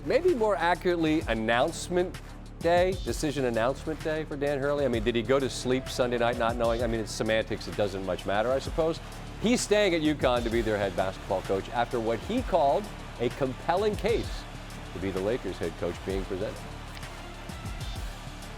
maybe more accurately decision announcement day for Dan Hurley. I mean, did he go to sleep Sunday night not knowing? I mean, it's semantics. It doesn't much matter, I suppose. He's staying at UConn to be their head basketball coach after what he called a compelling case to be the Lakers head coach being presented.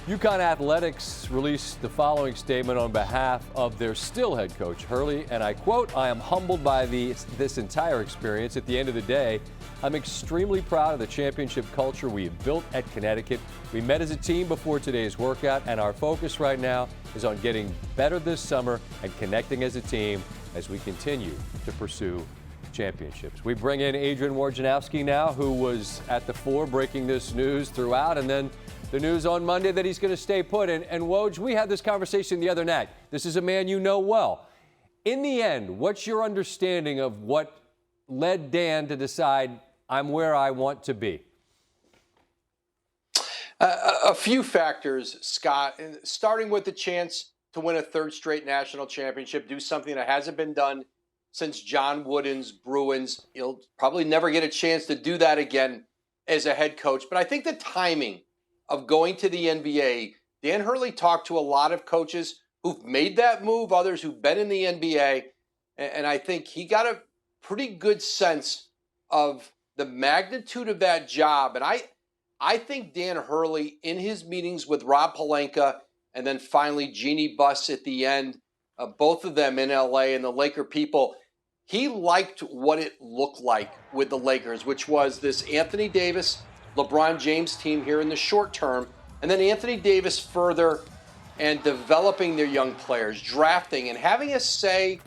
UConn Athletics released the following statement on behalf of their still head coach, Hurley, and I quote, "I am humbled by this entire experience. At the end of the day, I'm extremely proud of the championship culture we have built at Connecticut. We met as a team before today's workout, and our focus right now is on getting better this summer and connecting as a team as we continue to pursue championships." We bring in Adrian Wojnarowski now, who was at the fore breaking this news throughout, and then the news on Monday that he's going to stay put. And Woj, we had this conversation the other night. This is a man you know well. In the end, what's your understanding of what led Dan to decide I'm where I want to be? A few factors, Scott, starting with the chance to win a third straight national championship, do something that hasn't been done since John Wooden's Bruins. He'll probably never get a chance to do that again as a head coach. But I think the timing of going to the NBA, Dan Hurley talked to a lot of coaches who've made that move, others who've been in the NBA, and I think he got a pretty good sense of the magnitude of that job. And I think Dan Hurley, in his meetings with Rob Pelinka and then finally Jeannie Buss at the end, both of them in LA and the Laker people, he liked what it looked like with the Lakers, which was this Anthony Davis, LeBron James team here in the short term, and then Anthony Davis further and developing their young players, drafting and having a say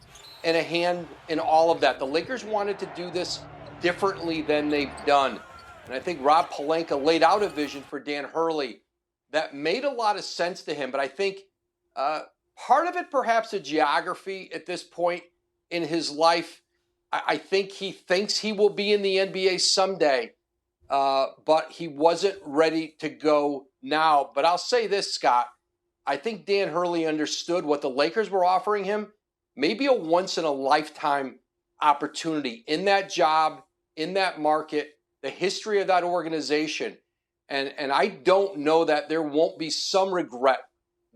and a hand in all of that. The Lakers wanted to do this differently than they've done. And I think Rob Pelinka laid out a vision for Dan Hurley that made a lot of sense to him. But I think part of it, perhaps the geography at this point in his life. I think he thinks he will be in the NBA someday. But he wasn't ready to go now. But I'll say this, Scott. I think Dan Hurley understood what the Lakers were offering him, maybe a once-in-a-lifetime opportunity in that job, in that market, the history of that organization. And I don't know that there won't be some regret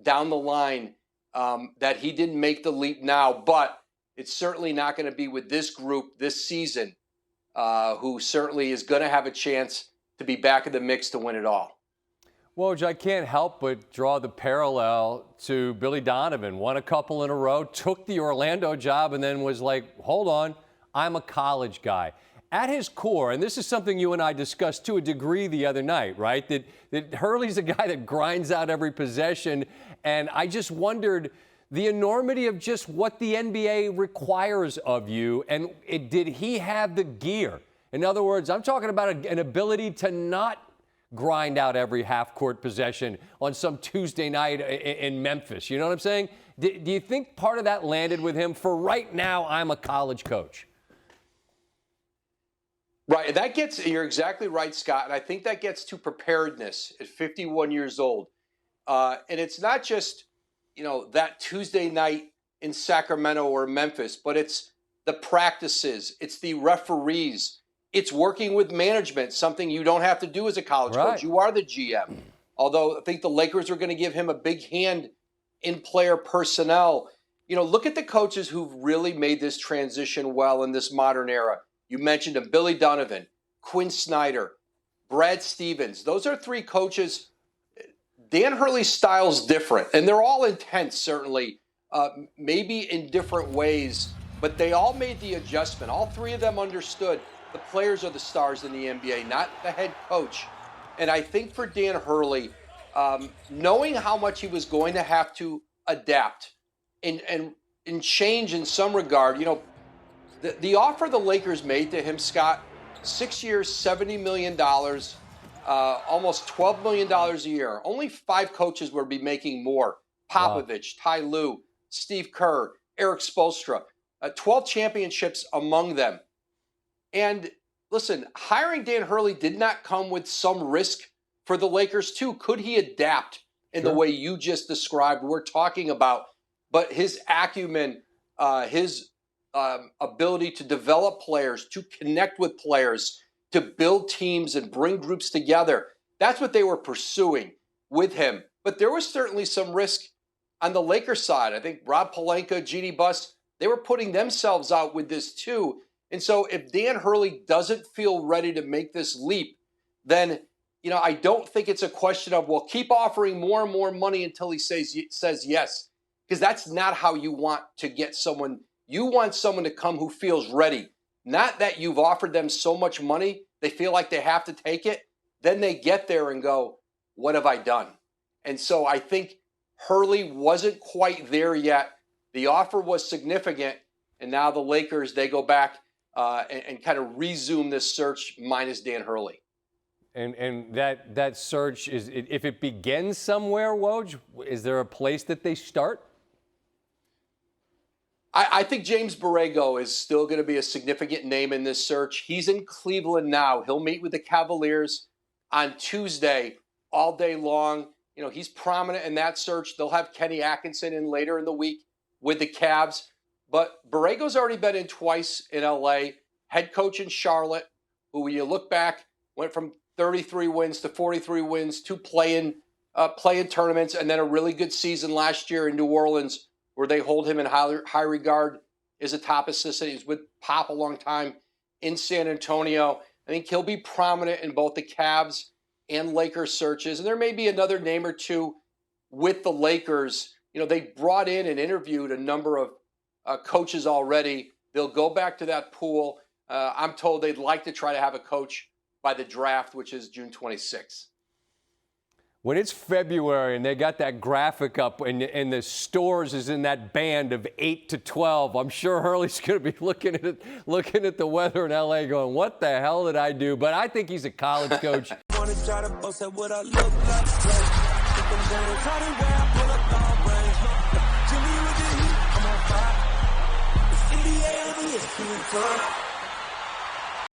down the line that he didn't make the leap now. But it's certainly not going to be with this group this season. Who certainly is going to have a chance to be back in the mix to win it all. Woj, I can't help but draw the parallel to Billy Donovan. Won a couple in a row, took the Orlando job, and then was like, hold on, I'm a college guy. At his core, and this is something you and I discussed to a degree the other night, right, that Hurley's a guy that grinds out every possession, and I just wondered the enormity of just what the NBA requires of you, and did he have the gear? In other words, I'm talking about an ability to not grind out every half-court possession on some Tuesday night in Memphis. You know what I'm saying? Do you think part of that landed with him for right now, I'm a college coach? Right, and you're exactly right, Scott, and I think that gets to preparedness at 51 years old. And it's not just that Tuesday night in Sacramento or Memphis, but it's the practices, it's the referees, it's working with management, something you don't have to do as a college coach. You are the GM. Although I think the Lakers are going to give him a big hand in player personnel. Look at the coaches who've really made this transition well in this modern era. You mentioned them, Billy Donovan, Quinn Snyder, Brad Stevens. Those are three coaches. Dan Hurley's style's different, and they're all intense, certainly, maybe in different ways, but they all made the adjustment. All three of them understood the players are the stars in the NBA, not the head coach. And I think for Dan Hurley, knowing how much he was going to have to adapt and change in some regard, the offer the Lakers made to him, Scott, 6 years, $70 million, almost $12 million a year. Only 5 coaches would be making more. Popovich, Ty Lue, Steve Kerr, Eric Spoelstra. 12 championships among them. And listen, hiring Dan Hurley did not come with some risk for the Lakers too. Could he adapt in the way you just described? We're talking about, but his acumen, his ability to develop players, to connect with players, to build teams and bring groups together. That's what they were pursuing with him. But there was certainly some risk on the Lakers side. I think Rob Pelinka, G.D. Buss, they were putting themselves out with this too. And so if Dan Hurley doesn't feel ready to make this leap, then I don't think it's a question of, well, keep offering more and more money until he says yes. Because that's not how you want to get someone. You want someone to come who feels ready. Not that you've offered them so much money, they feel like they have to take it. Then they get there and go, what have I done? And so I think Hurley wasn't quite there yet. The offer was significant. And now the Lakers, they go back and kind of resume this search minus Dan Hurley. And that search, if it begins somewhere, Woj, is there a place that they start? I think James Borrego is still going to be a significant name in this search. He's in Cleveland now. He'll meet with the Cavaliers on Tuesday all day long. He's prominent in that search. They'll have Kenny Atkinson in later in the week with the Cavs. But Borrego's already been in twice in L.A., head coach in Charlotte, who, when you look back, went from 33 wins to 43 wins, 2 play-in tournaments, and then a really good season last year in New Orleans, where they hold him in high regard as a top assistant. He's with Pop a long time in San Antonio. I think he'll be prominent in both the Cavs and Lakers searches. And there may be another name or two with the Lakers. They brought in and interviewed a number of coaches already. They'll go back to that pool. I'm told they'd like to try to have a coach by the draft, which is June 26th. When it's February and they got that graphic up and the stores is in that band of 8 to 12, I'm sure Hurley's going to be looking at the weather in LA going, what the hell did I do? But I think he's a college coach. NBA on ESPN.